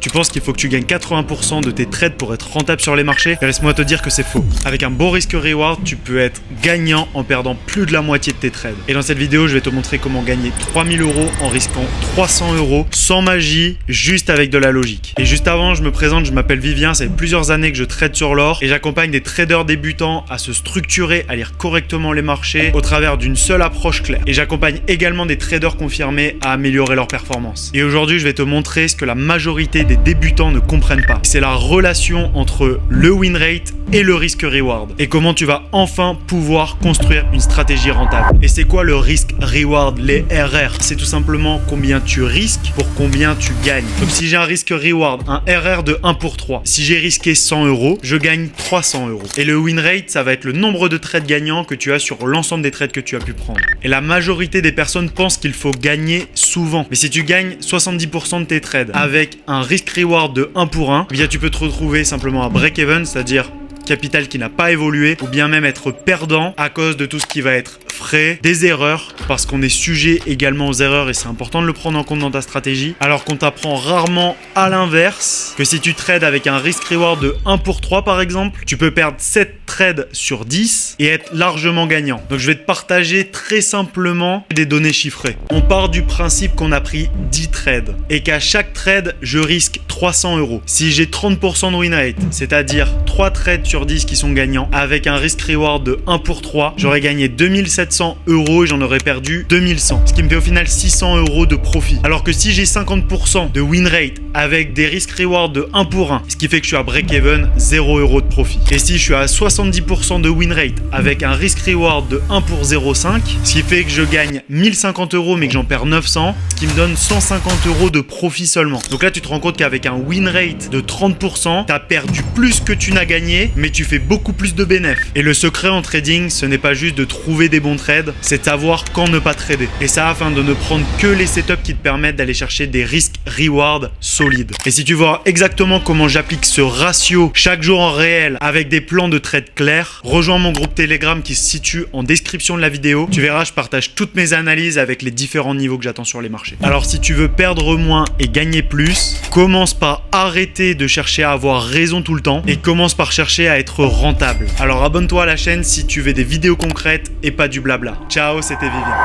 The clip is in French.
Tu penses qu'il faut que tu gagnes 80% de tes trades pour être rentable sur les marchés? Laisse-moi te dire que c'est faux. Avec un bon risque-reward, tu peux être gagnant en perdant plus de la moitié de tes trades. Et dans cette vidéo, je vais te montrer comment gagner 3000 € en risquant 300 € sans magie, juste avec de la logique. Et juste avant, je me présente, je m'appelle Vivien, ça fait plusieurs années que je trade sur l'or et j'accompagne des traders débutants à se structurer, à lire correctement les marchés au travers d'une seule approche claire. Et j'accompagne également des traders confirmés à améliorer leur performance. Et aujourd'hui, je vais te montrer ce que la majorité des débutants ne comprennent pas. C'est la relation entre le win rate et le risque reward. Et comment tu vas enfin pouvoir construire une stratégie rentable. Et c'est quoi le risque reward, les RR? C'est tout simplement combien tu risques pour combien tu gagnes. Donc si j'ai un risque reward, un RR de 1 pour 3, si j'ai risqué 100 €, je gagne 300 €. Et le win rate, ça va être le nombre de trades gagnants que tu as sur l'ensemble des trades que tu as pu prendre. Et la majorité des personnes pensent qu'il faut gagner souvent. Mais si tu gagnes 70% de tes trades avec un risk reward de 1 pour 1, eh bien tu peux te retrouver simplement à break-even, c'est-à-dire capital qui n'a pas évolué, ou bien même être perdant à cause de tout ce qui va être frais, des erreurs, parce qu'on est sujet également aux erreurs et c'est important de le prendre en compte dans ta stratégie, alors qu'on t'apprend rarement à l'inverse, que si tu trades avec un risk reward de 1 pour 3 par exemple, tu peux perdre 7 trades sur 10 et être largement gagnant. Donc je vais te partager très simplement des données chiffrées. On part du principe qu'on a pris 10 trades et qu'à chaque trade, je risque 300 €. Si j'ai 30% de win rate, c'est-à-dire 3 trades sur 10 qui sont gagnants, avec un risk reward de 1 pour 3, j'aurais gagné 2700 € et j'en aurais perdu 2100. Ce qui me fait au final 600 € de profit. Alors que si j'ai 50% de win rate avec des risk reward de 1 pour 1, ce qui fait que je suis à break-even, 0 € de profit. Et si je suis à 70% de win rate avec un risk reward de 1 pour 0,5, ce qui fait que je gagne 1050 € mais que j'en perds 900, ce qui me donne 150 € de profit seulement. Donc là, tu te rends compte qu'avec un win rate de 30%, tu as perdu plus que tu n'as gagné, mais tu fais beaucoup plus de bénéfices. Et le secret en trading, ce n'est pas juste de trouver des bons trades, c'est de savoir quand ne pas trader. Et ça afin de ne prendre que les setups qui te permettent d'aller chercher des risques reward solides. Et si tu veux voir exactement comment j'applique ce ratio chaque jour en réel avec des plans de trade clairs, rejoins mon groupe Telegram qui se situe en description de la vidéo. Tu verras, je partage toutes mes analyses avec les différents niveaux que j'attends sur les marchés. Alors si tu veux perdre moins et gagner plus, commence par arrêter de chercher à avoir raison tout le temps et commence par chercher à être rentable. Alors abonne-toi à la chaîne si tu veux des vidéos concrètes et pas du blabla. Ciao, c'était Vivien.